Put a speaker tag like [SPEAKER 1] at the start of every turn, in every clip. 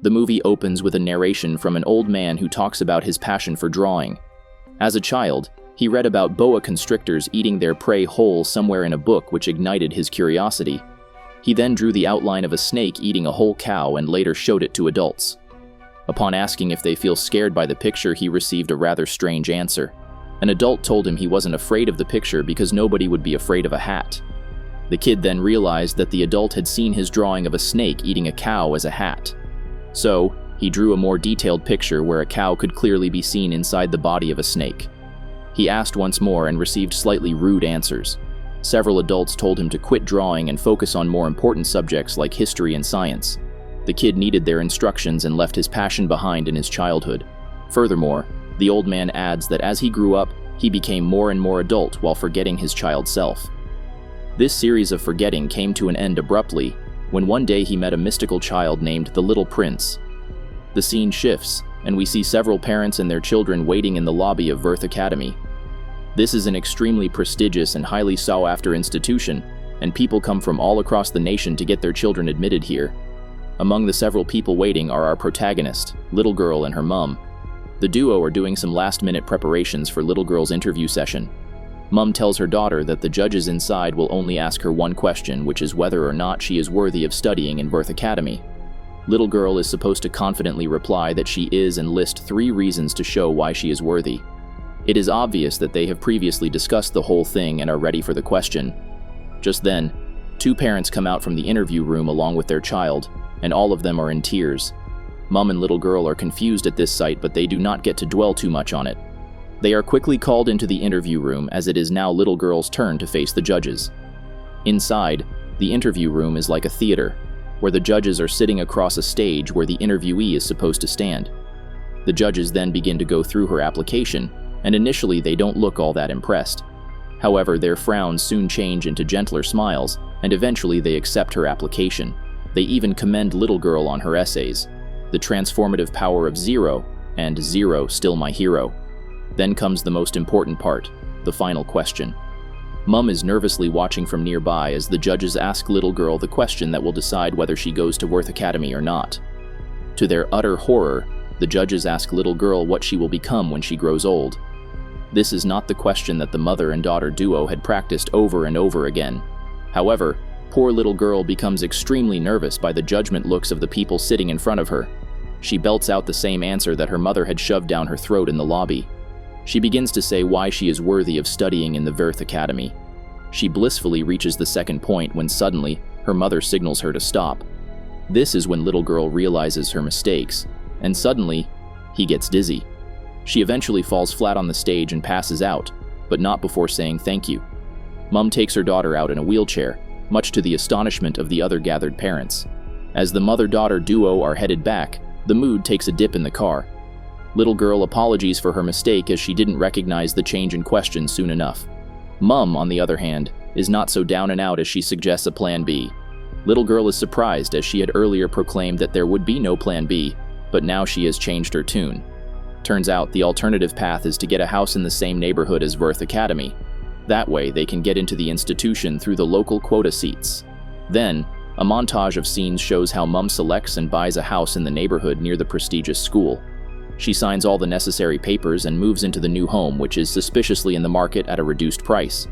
[SPEAKER 1] The movie opens with a narration from an old man who talks about his passion for drawing. As a child, he read about boa constrictors eating their prey whole somewhere in a book, which ignited his curiosity. He then drew the outline of a snake eating a whole cow and later showed it to adults. Upon asking if they feel scared by the picture, he received a rather strange answer. An adult told him he wasn't afraid of the picture because nobody would be afraid of a hat. The kid then realized that the adult had seen his drawing of a snake eating a cow as a hat. So, he drew a more detailed picture where a cow could clearly be seen inside the body of a snake. He asked once more and received slightly rude answers. Several adults told him to quit drawing and focus on more important subjects like history and science. The kid needed their instructions and left his passion behind in his childhood. Furthermore, the old man adds that as he grew up, he became more and more adult while forgetting his child self. This series of forgetting came to an end abruptly when one day he met a mystical child named the Little Prince. The scene shifts, and we see several parents and their children waiting in the lobby of Verth Academy. This is an extremely prestigious and highly sought-after institution, and people come from all across the nation to get their children admitted here. Among the several people waiting are our protagonist, Little Girl, and her mum. The duo are doing some last-minute preparations for Little Girl's interview session. Mum tells her daughter that the judges inside will only ask her one question, which is whether or not she is worthy of studying in Verth Academy. Little Girl is supposed to confidently reply that she is and list 3 reasons to show why she is worthy. It is obvious that they have previously discussed the whole thing and are ready for the question. Just then, 2 parents come out from the interview room along with their child, and all of them are in tears. Mum and Little Girl are confused at this sight, but they do not get to dwell too much on it. They are quickly called into the interview room as it is now Little Girl's turn to face the judges. Inside, the interview room is like a theater, where the judges are sitting across a stage where the interviewee is supposed to stand. The judges then begin to go through her application, and initially they don't look all that impressed. However, their frowns soon change into gentler smiles, and eventually they accept her application. They even commend Little Girl on her essays, The Transformative Power of Zero, and Zero Still My Hero. Then comes the most important part, the final question. Mum is nervously watching from nearby as the judges ask Little Girl the question that will decide whether she goes to Verth Academy or not. To their utter horror, the judges ask Little Girl what she will become when she grows old. This is not the question that the mother and daughter duo had practiced over and over again. However, poor Little Girl becomes extremely nervous by the judgment looks of the people sitting in front of her. She belts out the same answer that her mother had shoved down her throat in the lobby. She begins to say why she is worthy of studying in the Verth Academy. She blissfully reaches the second point when suddenly, her mother signals her to stop. This is when Little Girl realizes her mistakes, and suddenly, he gets dizzy. She eventually falls flat on the stage and passes out, but not before saying thank you. Mum takes her daughter out in a wheelchair, much to the astonishment of the other gathered parents. As the mother-daughter duo are headed back, the mood takes a dip in the car. Little Girl apologies for her mistake as she didn't recognize the change in question soon enough. Mum, on the other hand, is not so down and out as she suggests a plan B. Little Girl is surprised as she had earlier proclaimed that there would be no plan B, but now she has changed her tune. Turns out the alternative path is to get a house in the same neighborhood as Verth Academy. That way they can get into the institution through the local quota seats. Then, a montage of scenes shows how Mum selects and buys a house in the neighborhood near the prestigious school. She signs all the necessary papers and moves into the new home, which is suspiciously in the market at a reduced price.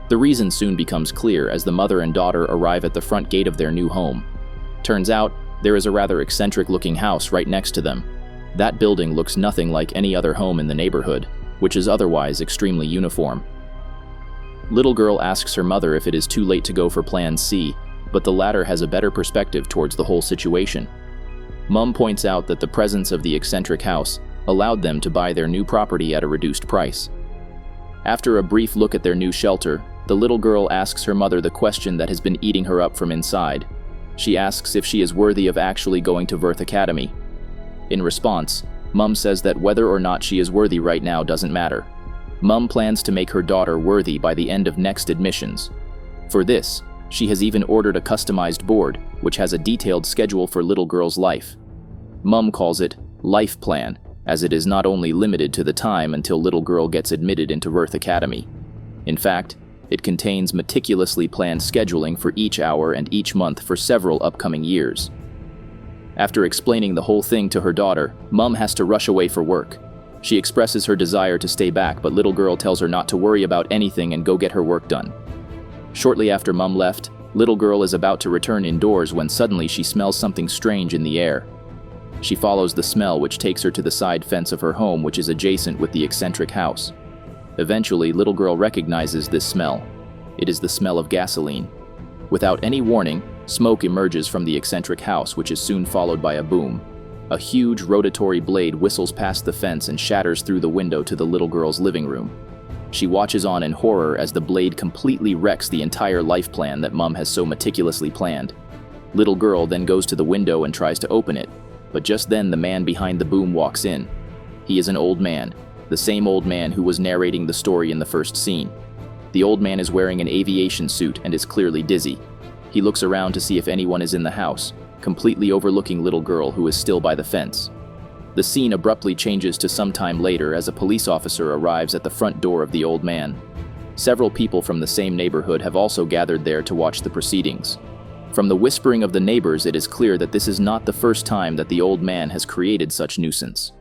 [SPEAKER 1] The reason soon becomes clear as the mother and daughter arrive at the front gate of their new home. Turns out, there is a rather eccentric-looking house right next to them. That building looks nothing like any other home in the neighborhood, which is otherwise extremely uniform. Little Girl asks her mother if it is too late to go for Plan C, but the latter has a better perspective towards the whole situation. Mum points out that the presence of the eccentric house allowed them to buy their new property at a reduced price. After a brief look at their new shelter, the little girl asks her mother the question that has been eating her up from inside. She asks if she is worthy of actually going to Verth Academy. In response, Mum says that whether or not she is worthy right now doesn't matter. Mum plans to make her daughter worthy by the end of next admissions. For this, she has even ordered a customized board, which has a detailed schedule for little girl's life. Mum calls it Life Plan, as it is not only limited to the time until little girl gets admitted into Verth Academy. In fact, it contains meticulously planned scheduling for each hour and each month for several upcoming years. After explaining the whole thing to her daughter, Mom has to rush away for work. She expresses her desire to stay back, but little girl tells her not to worry about anything and go get her work done. Shortly after Mom left, little girl is about to return indoors when suddenly she smells something strange in the air. She follows the smell, which takes her to the side fence of her home, which is adjacent with the eccentric house. Eventually, little girl recognizes this smell. It is the smell of gasoline. Without any warning, smoke emerges from the eccentric house, which is soon followed by a boom. A huge rotatory blade whistles past the fence and shatters through the window to the little girl's living room. She watches on in horror as the blade completely wrecks the entire life plan that Mom has so meticulously planned. Little girl then goes to the window and tries to open it, but just then the man behind the boom walks in. He is an old man, the same old man who was narrating the story in the first scene. The old man is wearing an aviation suit and is clearly dizzy. He looks around to see if anyone is in the house, completely overlooking little girl who is still by the fence. The scene abruptly changes to some time later as a police officer arrives at the front door of the old man. Several people from the same neighborhood have also gathered there to watch the proceedings. From the whispering of the neighbors, it is clear that this is not the first time that the old man has created such nuisance.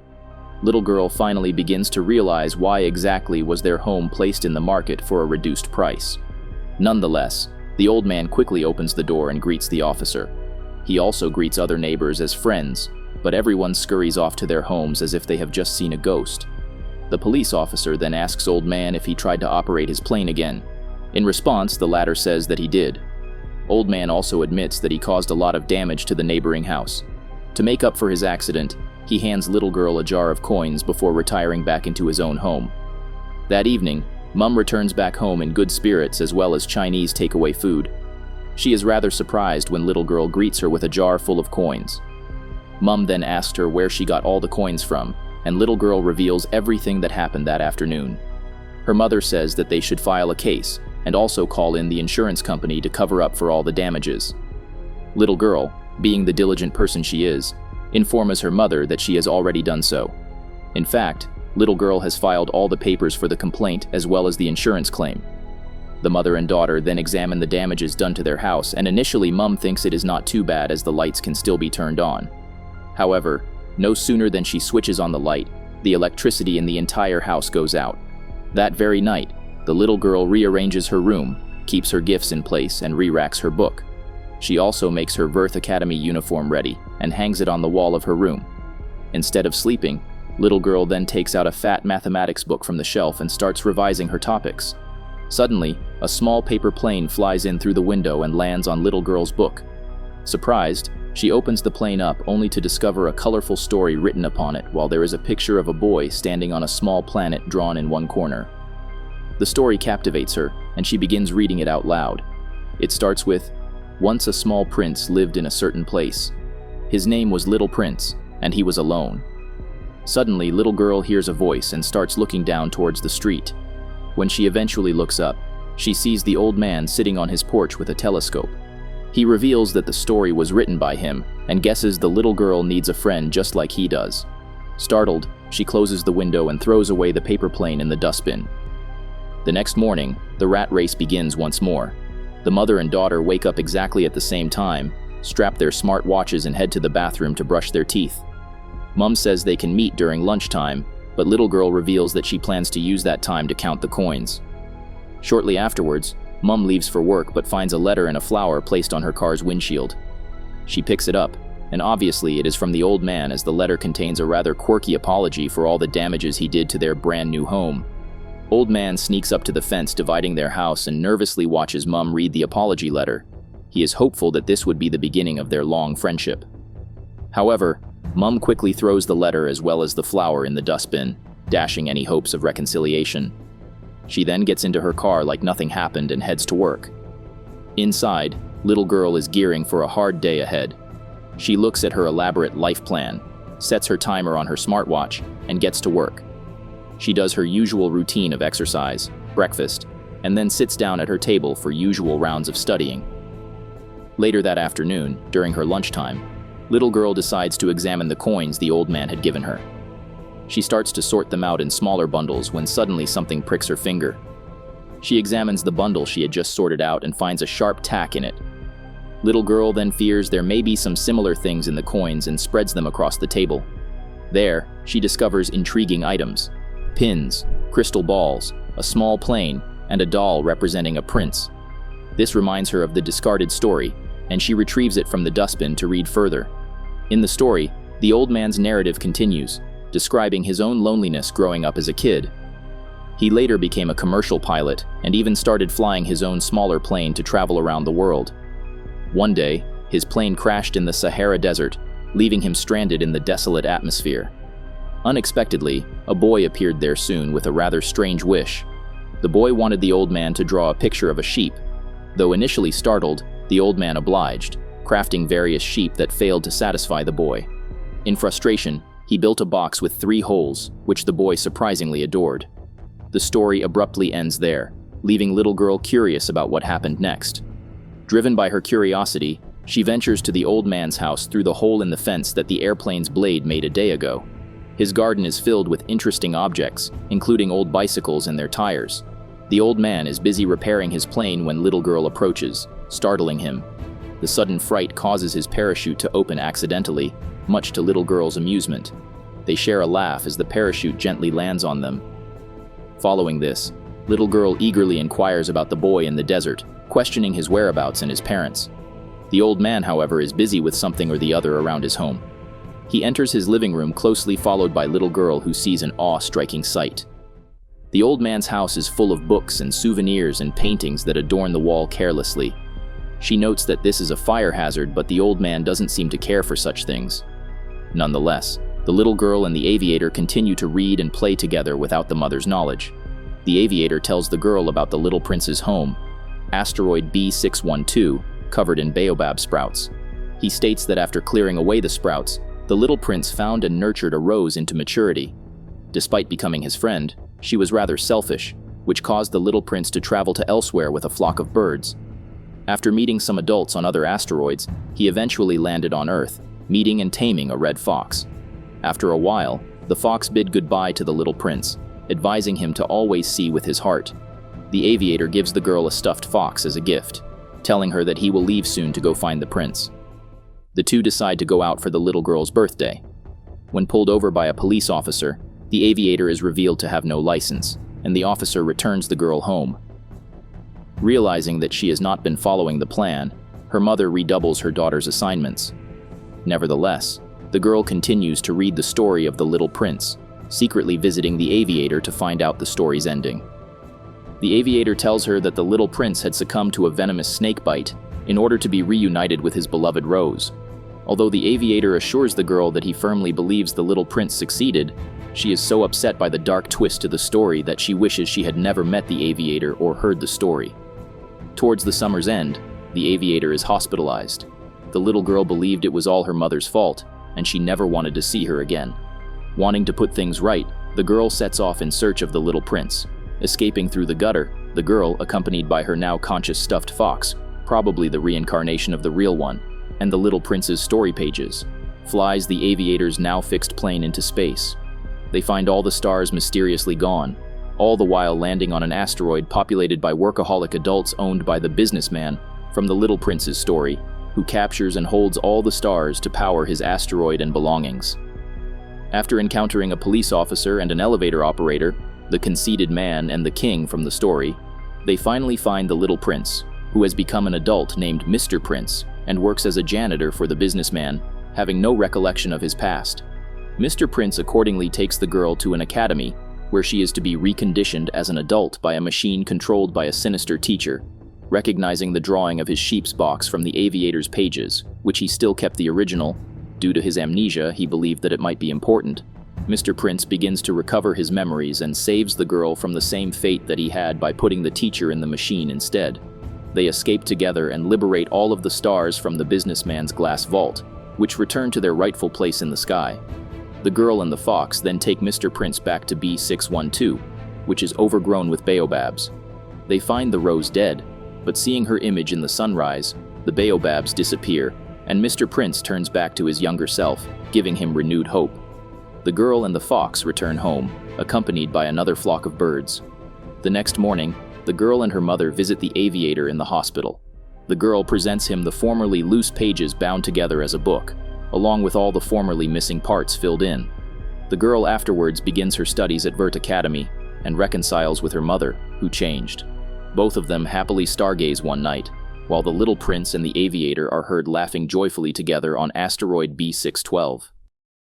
[SPEAKER 1] Little girl finally begins to realize why exactly was their home placed in the market for a reduced price. Nonetheless, the old man quickly opens the door and greets the officer. He also greets other neighbors as friends, but everyone scurries off to their homes as if they have just seen a ghost. The police officer then asks old man if he tried to operate his plane again. In response, the latter says that he did. Old man also admits that he caused a lot of damage to the neighboring house. To make up for his accident, he hands little girl a jar of coins before retiring back into his own home. That evening, Mom returns back home in good spirits as well as Chinese takeaway food. She is rather surprised when little girl greets her with a jar full of coins. Mom then asked her where she got all the coins from, and little girl reveals everything that happened that afternoon. Her mother says that they should file a case and also call in the insurance company to cover up for all the damages. Little girl, being the diligent person she is, informs her mother that she has already done so. In fact, little girl has filed all the papers for the complaint as well as the insurance claim. The mother and daughter then examine the damages done to their house, and initially Mom thinks it is not too bad as the lights can still be turned on. However, no sooner than she switches on the light, the electricity in the entire house goes out. That very night, the little girl rearranges her room, keeps her gifts in place, and re-racks her book. She also makes her Verth Academy uniform ready and hangs it on the wall of her room. Instead of sleeping, little girl then takes out a fat mathematics book from the shelf and starts revising her topics. Suddenly, a small paper plane flies in through the window and lands on little girl's book. Surprised, she opens the plane up only to discover a colorful story written upon it, while there is a picture of a boy standing on a small planet drawn in one corner. The story captivates her, and she begins reading it out loud. It starts with, "Once a small prince lived in a certain place. His name was Little Prince, and he was alone." Suddenly, little girl hears a voice and starts looking down towards the street. When she eventually looks up, she sees the old man sitting on his porch with a telescope. He reveals that the story was written by him and guesses the little girl needs a friend just like he does. Startled, she closes the window and throws away the paper plane in the dustbin. The next morning, the rat race begins once more. The mother and daughter wake up exactly at the same time, strap their smart watches and head to the bathroom to brush their teeth. Mom says they can meet during lunchtime, but little girl reveals that she plans to use that time to count the coins. Shortly afterwards, Mom leaves for work but finds a letter and a flower placed on her car's windshield. She picks it up, and obviously it is from the old man as the letter contains a rather quirky apology for all the damages he did to their brand new home. Old man sneaks up to the fence dividing their house and nervously watches Mom read the apology letter. He is hopeful that this would be the beginning of their long friendship. However, Mom quickly throws the letter as well as the flower in the dustbin, dashing any hopes of reconciliation. She then gets into her car like nothing happened and heads to work. Inside, little girl is gearing for a hard day ahead. She looks at her elaborate life plan, sets her timer on her smartwatch, and gets to work. She does her usual routine of exercise, breakfast, and then sits down at her table for usual rounds of studying. Later that afternoon, during her lunchtime, little girl decides to examine the coins the old man had given her. She starts to sort them out in smaller bundles when suddenly something pricks her finger. She examines the bundle she had just sorted out and finds a sharp tack in it. Little girl then fears there may be some similar things in the coins and spreads them across the table. There, she discovers intriguing items: pins, crystal balls, a small plane, and a doll representing a prince. This reminds her of the discarded story, and she retrieves it from the dustbin to read further. In the story, the old man's narrative continues, describing his own loneliness growing up as a kid. He later became a commercial pilot and even started flying his own smaller plane to travel around the world. One day, his plane crashed in the Sahara Desert, leaving him stranded in the desolate atmosphere. Unexpectedly, a boy appeared there soon with a rather strange wish. The boy wanted the old man to draw a picture of a sheep. Though initially startled, the old man obliged, crafting various sheep that failed to satisfy the boy. In frustration, he built a box with 3 holes, which the boy surprisingly adored. The story abruptly ends there, leaving little girl curious about what happened next. Driven by her curiosity, she ventures to the old man's house through the hole in the fence that the airplane's blade made a day ago. His garden is filled with interesting objects, including old bicycles and their tires. The old man is busy repairing his plane when little girl approaches, startling him. The sudden fright causes his parachute to open accidentally, much to little girl's amusement. They share a laugh as the parachute gently lands on them. Following this, little girl eagerly inquires about the boy in the desert, questioning his whereabouts and his parents. The old man, however, is busy with something or the other around his home. He enters his living room, closely followed by little girl, who sees an awe-striking sight. The old man's house is full of books and souvenirs and paintings that adorn the wall carelessly. She notes that this is a fire hazard, but the old man doesn't seem to care for such things. Nonetheless, the little girl and the aviator continue to read and play together without the mother's knowledge. The aviator tells the girl about the little prince's home, asteroid B612, covered in baobab sprouts. He states that after clearing away the sprouts, the little prince found and nurtured a rose into maturity. Despite becoming his friend, she was rather selfish, which caused the little prince to travel to elsewhere with a flock of birds. After meeting some adults on other asteroids, he eventually landed on Earth, meeting and taming a red fox. After a while, the fox bid goodbye to the little prince, advising him to always see with his heart. The aviator gives the girl a stuffed fox as a gift, telling her that he will leave soon to go find the prince. The two decide to go out for the little girl's birthday. When pulled over by a police officer, the aviator is revealed to have no license, and the officer returns the girl home. Realizing that she has not been following the plan, her mother redoubles her daughter's assignments. Nevertheless, the girl continues to read the story of the little prince, secretly visiting the aviator to find out the story's ending. The aviator tells her that the little prince had succumbed to a venomous snake bite in order to be reunited with his beloved Rose. Although the aviator assures the girl that he firmly believes the little prince succeeded, she is so upset by the dark twist to the story that she wishes she had never met the aviator or heard the story. Towards the summer's end, the aviator is hospitalized. The little girl believed it was all her mother's fault, and she never wanted to see her again. Wanting to put things right, the girl sets off in search of the little prince. Escaping through the gutter, the girl, accompanied by her now conscious stuffed fox, probably the reincarnation of the real one, and the little prince's story pages, flies the aviator's now fixed plane into space. They find all the stars mysteriously gone, all the while landing on an asteroid populated by workaholic adults owned by the businessman from the little prince's story, who captures and holds all the stars to power his asteroid and belongings. After encountering a police officer and an elevator operator, the conceited man and the king from the story, they finally find the little prince, who has become an adult named Mr. Prince and works as a janitor for the businessman, having no recollection of his past. Mr. Prince accordingly takes the girl to an academy where she is to be reconditioned as an adult by a machine controlled by a sinister teacher. Recognizing the drawing of his sheep's box from the aviator's pages, which he still kept the original, due to his amnesia, he believed that it might be important. Mr. Prince begins to recover his memories and saves the girl from the same fate that he had by putting the teacher in the machine instead. They escape together and liberate all of the stars from the businessman's glass vault, which return to their rightful place in the sky. The girl and the fox then take Mr. Prince back to B612, which is overgrown with baobabs. They find the rose dead, but seeing her image in the sunrise, the baobabs disappear, and Mr. Prince turns back to his younger self, giving him renewed hope. The girl and the fox return home, accompanied by another flock of birds. The next morning, the girl and her mother visit the aviator in the hospital. The girl presents him the formerly loose pages bound together as a book, along with all the formerly missing parts filled in. The girl afterwards begins her studies at Vert Academy and reconciles with her mother, who changed. Both of them happily stargaze one night, while the little prince and the Aviator are heard laughing joyfully together on asteroid B612.